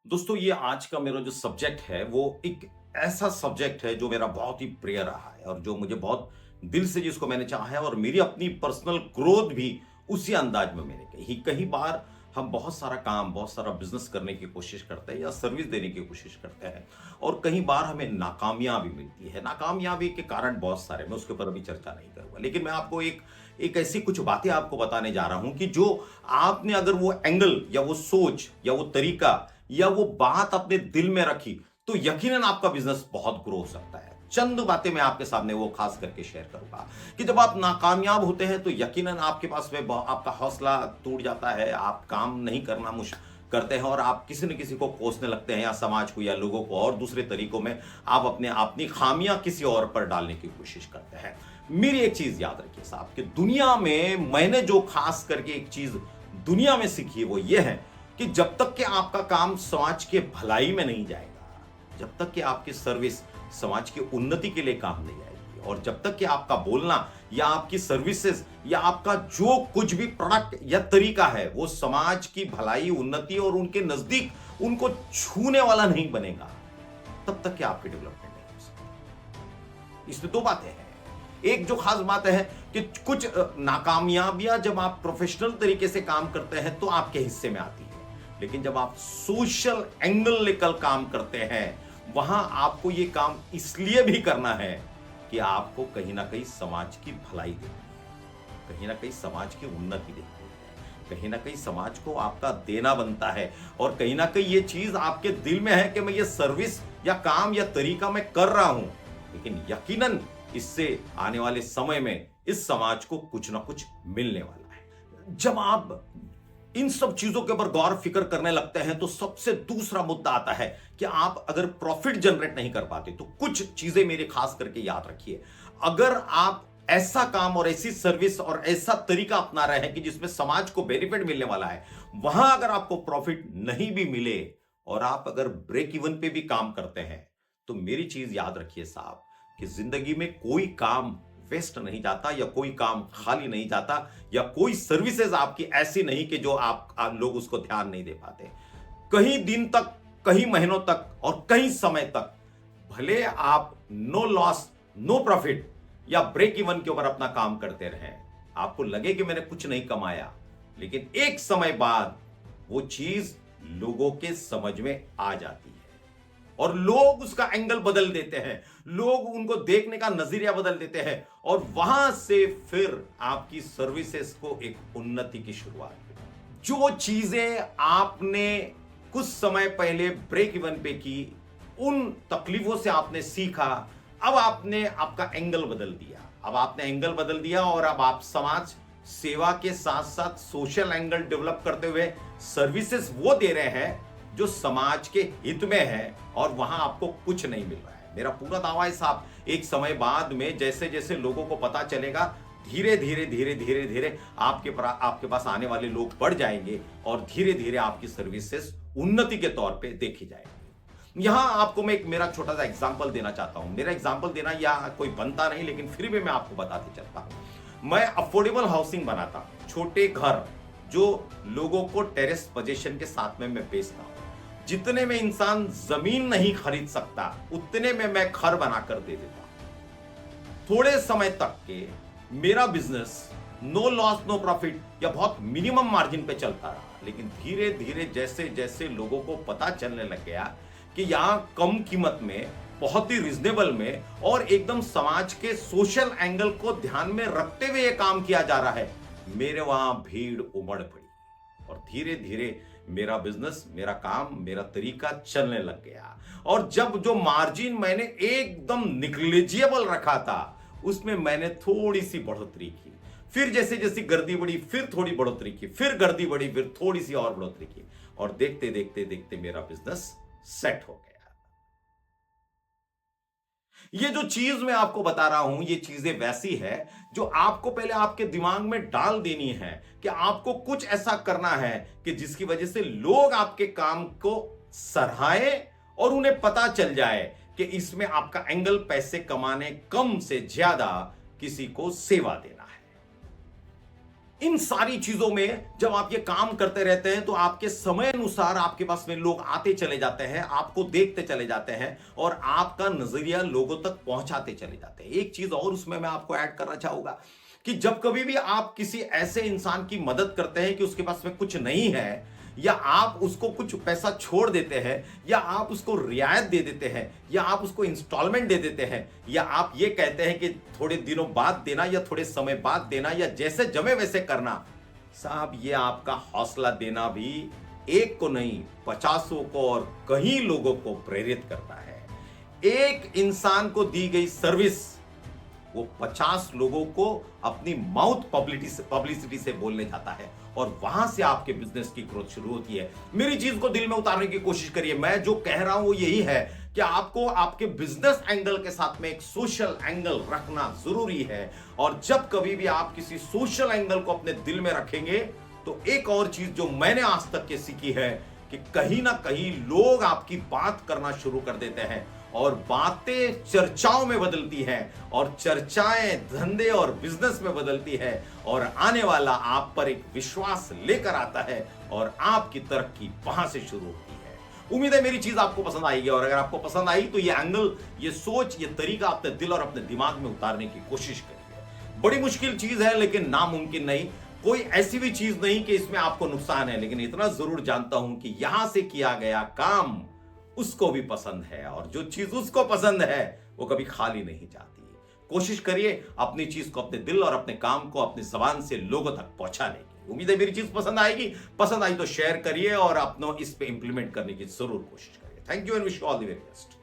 दोस्तों ये आज का मेरा जो सब्जेक्ट है वो एक ऐसा सब्जेक्ट है जो मेरा बहुत ही प्रिय रहा है और जो मुझे बहुत दिल से जिसको मैंने चाहा है और मेरी अपनी पर्सनल ग्रोथ भी उसी अंदाज में मैंने कही कई बार हम बहुत सारा काम बहुत सारा बिजनेस करने की कोशिश करते हैं या सर्विस देने की कोशिश करते हैं और कई बार हमें नाकामयाबी मिलती है। नाकामयाबी के कारण बहुत सारे, मैं उसके ऊपर अभी चर्चा नहीं करूंगा, लेकिन मैं आपको एक एक ऐसी कुछ बातें आपको बताने जा रहा हूं कि जो आपने अगर वो एंगल या वो सोच या वो तरीका या वो बात अपने दिल में रखी तो यकीनन आपका बिजनेस बहुत ग्रो हो सकता है। चंद बातें मैं आपके सामने वो खास करके शेयर करूंगा कि जब आप नाकामयाब होते हैं तो यकीनन आपके पास में आपका हौसला टूट जाता है, आप काम नहीं करना मुश्किल करते हैं और आप किसी न किसी को कोसने लगते हैं या समाज को या लोगों को और दूसरे तरीकों में आप अपनी खामियां किसी और पर डालने की कोशिश करते हैं। मेरी एक चीज याद रखिए साहब कि दुनिया में मैंने जो खास करके एक चीज दुनिया में सीखी है वो ये है कि जब तक कि आपका काम समाज के भलाई में नहीं जाएगा, जब तक कि आपकी सर्विस समाज की उन्नति के लिए काम नहीं आएगी और जब तक कि आपका बोलना या आपकी सर्विसेज या आपका जो कुछ भी प्रोडक्ट या तरीका है वो समाज की भलाई उन्नति और उनके नजदीक उनको छूने वाला नहीं बनेगा, तब तक कि आपकी डेवलपमेंट नहीं हो सकती। इसमें दो बातें हैं। एक जो खास बात है कि कुछ नाकामयाबियां जब आप प्रोफेशनल तरीके से काम करते हैं तो आपके हिस्से में आती है, लेकिन जब आप सोशल एंगल लेकर काम करते हैं वहां आपको यह काम इसलिए भी करना है कि आपको कहीं ना कहीं समाज की भलाई देखनी है, कहीं ना कहीं समाज की उन्नति देखनी है, कहीं ना कहीं समाज को आपका देना बनता है और कहीं ना कहीं ये चीज आपके दिल में है कि मैं ये सर्विस या काम या तरीका मैं कर रहा हूं, लेकिन यकीनन इससे आने वाले समय में इस समाज को कुछ ना कुछ मिलने वाला है। जब आप इन सब चीजों के ऊपर गौर फिक्र करने लगते हैं तो सबसे दूसरा मुद्दा आता है कि आप अगर प्रॉफिट जनरेट नहीं कर पाते तो कुछ चीजें मेरे खास करके याद रखिए। अगर आप ऐसा काम और ऐसी सर्विस और ऐसा तरीका अपना रहे हैं कि जिसमें समाज को बेनिफिट मिलने वाला है, वहां अगर आपको प्रॉफिट नहीं भी मिले और आप अगर ब्रेक इवन पे भी काम करते हैं तो मेरी चीज याद रखिए साहब कि जिंदगी में कोई काम वेस्ट नहीं जाता या कोई काम खाली नहीं जाता या कोई सर्विसेज आपकी ऐसी नहीं कि जो आप लोग उसको ध्यान नहीं दे पाते। कई दिन तक, कई महीनों तक और कई समय तक भले आप नो लॉस नो प्रॉफिट या ब्रेक इवन के ऊपर अपना काम करते रहें, आपको लगे कि मैंने कुछ नहीं कमाया, लेकिन एक समय बाद वो चीज लोगों के समझ में आ जाती है और लोग उसका एंगल बदल देते हैं, लोग उनको देखने का नजरिया बदल देते हैं और वहां से फिर आपकी सर्विसेज को एक उन्नति की शुरुआत हुई। जो चीजें आपने कुछ समय पहले ब्रेक इवन पे की, उन तकलीफों से आपने सीखा, अब आपने आपका एंगल बदल दिया, अब आपने एंगल बदल दिया और अब आप समाज सेवा के साथ साथ सोशल एंगल डेवलप करते हुए सर्विसेज वो दे रहे हैं जो समाज के हित में है और वहां आपको कुछ नहीं मिल रहा है। मेरा पूरा दावा है साहब, एक समय बाद में जैसे जैसे लोगों को पता चलेगा, धीरे धीरे धीरे धीरे धीरे आपके पास आने वाले लोग बढ़ जाएंगे और धीरे धीरे आपकी सर्विसेज उन्नति के तौर पे देखी जाएगी। यहां आपको मैं एक मेरा छोटा सा एग्जांपल देना चाहता हूं। मेरा एग्जांपल देना या कोई बनता नहीं, लेकिन फिर भी मैं आपको बताते चलता हूं। मैं अफोर्डेबल हाउसिंग बनाता हूं, छोटे घर जो लोगों को टेरेस पोजीशन के साथ में मैं बेचता हूं। जितने में इंसान जमीन नहीं खरीद सकता उतने में मैं घर बनाकर दे देता हूं। थोड़े समय तक के मेरा business no loss no profit या बहुत मिनिमम मार्जिन पे चलता रहा, लेकिन धीरे धीरे जैसे जैसे लोगों को पता चलने लग गया कि यहां कम कीमत में, बहुत ही रिजनेबल में और एकदम समाज के सोशल एंगल को ध्यान में रखते हुए यह काम किया जा रहा है, मेरे वहां भीड़ उमड़ पड़ी और धीरे धीरे मेरा बिजनेस, मेरा काम, मेरा तरीका चलने लग गया। और जब जो मार्जिन मैंने एकदम निग्लिजिबल रखा था उसमें मैंने थोड़ी सी बढ़ोतरी की, फिर जैसे जैसे गर्दी बढ़ी फिर थोड़ी बढ़ोतरी की, फिर गर्दी बढ़ी फिर थोड़ी सी और बढ़ोतरी की और देखते देखते देखते मेरा बिजनेस सेट हो गया। ये जो चीज मैं आपको बता रहा हूं ये चीजें वैसी है जो आपको पहले आपके दिमाग में डाल देनी है कि आपको कुछ ऐसा करना है कि जिसकी वजह से लोग आपके काम को सराहें और उन्हें पता चल जाए कि इसमें आपका एंगल पैसे कमाने कम से ज्यादा किसी को सेवा देना है। इन सारी चीजों में जब आप ये काम करते रहते हैं तो आपके समय अनुसार आपके पास में लोग आते चले जाते हैं, आपको देखते चले जाते हैं और आपका नजरिया लोगों तक पहुंचाते चले जाते हैं। एक चीज और उसमें मैं आपको ऐड करना चाहूंगा कि जब कभी भी आप किसी ऐसे इंसान की मदद करते हैं कि उसके पास में कुछ नहीं है, या आप उसको कुछ पैसा छोड़ देते हैं, या आप उसको रियायत दे देते हैं, या आप उसको इंस्टॉलमेंट दे देते हैं, या आप ये कहते हैं कि थोड़े दिनों बाद देना या थोड़े समय बाद देना या जैसे जमे वैसे करना, साहब ये आपका हौसला देना भी एक को नहीं 50 को और कई लोगों को प्रेरित करता है। एक इंसान को दी गई सर्विस वो 50 लोगों को अपनी माउथ पब्लिसिटी से बोलने जाता है और वहां से आपके बिजनेस की ग्रोथ शुरू होती है। मेरी चीज को दिल में उतारने की कोशिश करिए। मैं जो कह रहा हूं वो यही है कि आपको आपके बिजनेस एंगल के साथ में एक सोशल एंगल रखना जरूरी है, और जब कभी भी आप किसी सोशल एंगल को अपने दिल में रखेंगे तो एक और चीज जो मैंने आज तक के सीखी है कि कहीं ना कहीं लोग आपकी बात करना शुरू कर देते हैं और बातें चर्चाओं में बदलती हैं और चर्चाएं धंधे और बिजनेस में बदलती है और आने वाला आप पर एक विश्वास लेकर आता है और आपकी तरक्की वहां से शुरू होती है। उम्मीद है मेरी चीज आपको पसंद आएगी, और अगर आपको पसंद आई तो ये एंगल, ये सोच, ये तरीका अपने दिल और अपने दिमाग में उतारने की कोशिश करिए। बड़ी मुश्किल चीज है लेकिन नामुमकिन नहीं। कोई ऐसी भी चीज नहीं कि इसमें आपको नुकसान है, लेकिन इतना जरूर जानता हूं कि यहां से किया गया काम उसको भी पसंद है, और जो चीज उसको पसंद है वो कभी खाली नहीं जाती। कोशिश करिए अपनी चीज को, अपने दिल और अपने काम को अपनी जबान से लोगों तक पहुंचाने की। उम्मीद है मेरी चीज पसंद आएगी। पसंद आई तो शेयर करिए और अपनों इस पे इंप्लीमेंट करने की जरूर कोशिश करिए। Thank you and wish you all the very best.